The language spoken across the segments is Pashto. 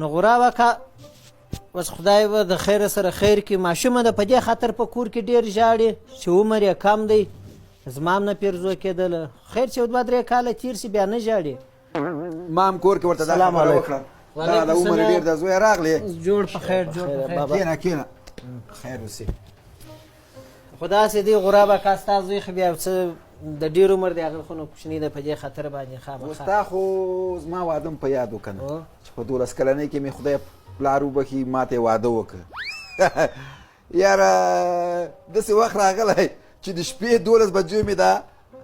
نو غرابه که اوس خدای به د خیره سره خیر کړي ماشومه ده په دې خاطر په کور کې ډېر ژاړي چې عمر یې کم دی زما هم نه پیرزو کېدله خیر چې 2-3 کاله تېر شي بیا نه ژاړي ما هم کور کې ورته دا خبره وکړه دا د عمر ډېر د زوی راغلی جوړ په خیر جوړ په خیر کښېنه کښېنه خیر اوسې خو داسې دی غرابه که ستا زوی خو بیا څه د ډېر عمر دی هغه خو نو کوچني ده په دې خاطر باندې خامخا ستا خو زما واده م په یاد وکنه چې په 12 کلنۍ کې مې خدای پلار وبخي ما ته واده وکړه یاره داسې وخت راغلی چې د شپې 12 بجو مې ده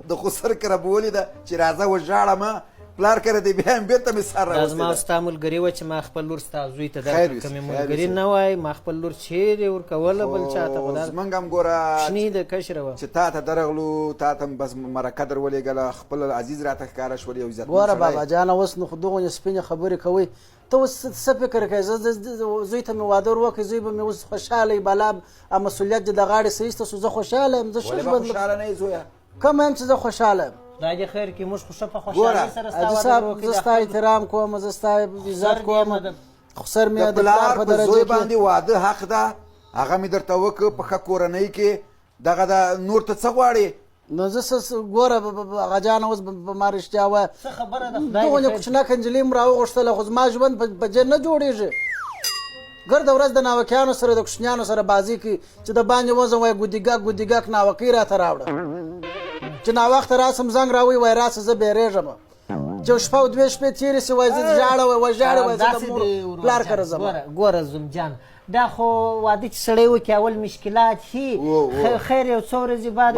د خسر کره بولې ده چې راځه وژاړمه پلار کره دی بیا هم بېرته مې سر دا زما او ستا ملګري وه چې ما خپل لور ستا زوی ته درکړه که مې ملګري نه وای ما خپل لور چیرې ورکوله بل چا ته خو زمونږ هم ګوره کوچني ده کشره وه چې تا ته درغلو تا ته هم بس مرکه در ولېږله خپل عزیز راته ښکاره شول یو عزتمن ګوره بابا جانه اوس نو خو دغونې سپینې خبرې کوئ ته اوس څه فکر کوې زوی ته مې واده ور وکړې زوی به مې اوس خوشحاله بلا مسؤلیت دې د غاړې څه ایسته سو زه خوشحاله یم زه ښه ژوند خوشحاله نه یې زویه کوم یم چې زه خوشحاله یم خدای دې خیر کړي موږ خو ښه په خوشحالۍ سره ستا حاجي صاحب زه ستا احترام کوم زه ستا عزت کوم خسر مې د پلار په زوی باندې واده حق ده هغه مې درته وکړه په ښه کورنۍ کې دغه د نور ته څه غواړې نو زه ګوره هغه جانه اوس به ما رښتیا وایه دغونې کوچنکه نجلۍ م راوغوښتله خو زما ژوند په جې نه جوړېږي ګرده ورځ د ناوکیانو سره د کوچنیانو سره بازي کوي چې د باندې وزم وایي ګودیګک ناوکۍ راته راوړه چې ناوخته راسم زنګ راوایي وایي راسه زه بیریږم چې شپه او 2 شپې تېرې سي وایي زه ژاړه وایي ژاړه وایي زه د مور پلار کره ځم ګوره زوم جان دا خو واده چې سړی وکړي اول مشکلات شي خیر یو څو ورځې بعد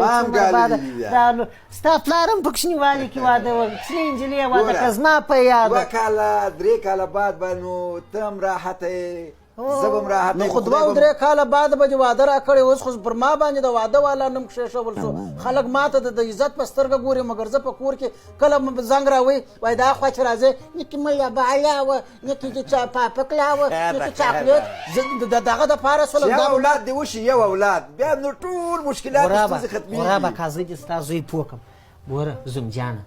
بعد ستا پلار هم په کوچنیوالي کې واده وکړي کوچنۍ نجلۍ یې واده کړه زما په یاد 2 کاله 3 کاله بعد به نو ته هم راحته یې زه به هم راحته نو خو 2 او 3 کاله بعد به دې واده راکړی اوس خو پر ما باندې د واده والا نوم کښېښول شو خلک ما ته د عزت په سترګه ګوري مګر زه په کور کې کله زنګ راوایي وایي دا خوا چې راځې نکې مله بالاوه نکې پاپکلاوه نکې چاکلیټ د دغه دپاره سولم یو اولاد دې وشي یو اولاد بیا نو ټول مشکلات ستونزې ختمېږي غرابه که زه دې ستا زوی پوه کړم ګوره زوم جانه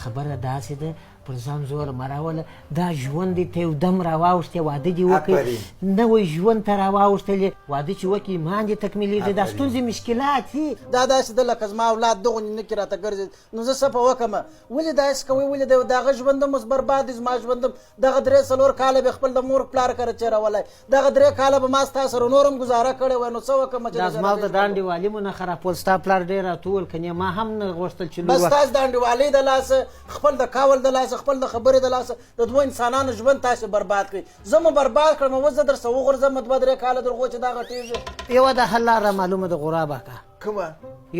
خبره داسې ده پر ځان زور مه راوله دا ژوند دې ته یو دم راواوښتې واده دې وکړې نوی ژوند ته راواوښتلې واده چې وکړې ایمان دې تکمیلېږي دا ستونزې مشکلات دي دا داسې ده لکه زما اولاد دغونې نکې راته ګرځي نو زه څه په وکړمه ولې داسې کوئ ولې د هغه ژوند هم اوس برباد دی زما ژوند هم دغه 3-4 کاله به خپل د مور پلار کره تېرولی دغه 3 کاله به ما ستا سره نور هم ګزاره کړې وای نو څه وکړمه دا زما د دانډې والي مو نه خرابول ستا پلار ډېر راته وویل کنې ما هم نه غوښتل چې بس تاسو د انډیوالۍ د لاسه خپل د کاول د لاسه خپل د خبرې د لاسه د 2 انسانانو ژوند تاسو برباد کړئ زه مو برباد کړم اوس زه در څه وغورځم 2-3 کاله در غو چې دا غټېږي یوه د حل لاره معلومه ده غرابه که کومه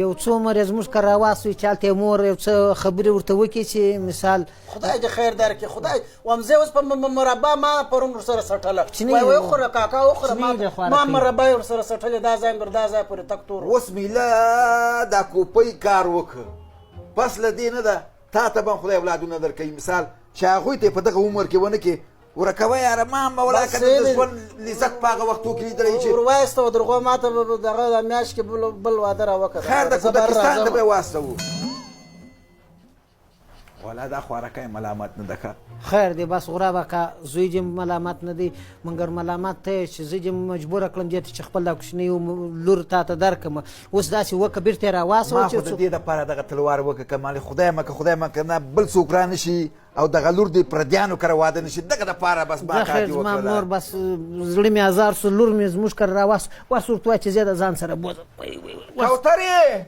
یو څو عمر یې زموږ که راواستوي چې هلته یې مور یو څه خبرې ورته وکړي چې مثال خدای دې خیر درکړي خدای ومزه اوس په مربا ما پرون ورسره سټله وایي وخوره کاکا وخوره ما مربا یې ورسره سټلې دا ځای مې دا ځای پورې تک تور اوس میله دا کوپۍ کار وکړه پس له دې نه ده تا ته به خدای اولادونه درکوي مثال چې هغوی ته یې په دغه عمر کې ونه کړي ورکوه یاره ما هم مولا که د ژوند لذت په هغه وختو کې لیدلی چې ور وایسته درغو ما ته دغه میاشت کې بل واده راوکړه خیر د کودکستان ته به یې واستوو والا دا خوارکی ملامت نه ده که خیر دی بس غرابه که زوی دې ملامت نه دی مګر ملامت ته چې زه دې مجبوره کړم دې ته چې خپل دا کوچنۍ لور تا ته درکړم اوس داسې وکړه بېرته یې راواستوه ما خو د دې دپاره دغه تلوار وکړه که مالې خدای مکه خدای مکه نه بل څوک را نه شي او دغه لور دې پردیانو کره واده نه شي دغه دپاره بس ما کار دې زما مور بس زړه مې ازار سو لور مې زموږ کره راواست واس ورته وایه چې زه د ځان سره بوځم کوترې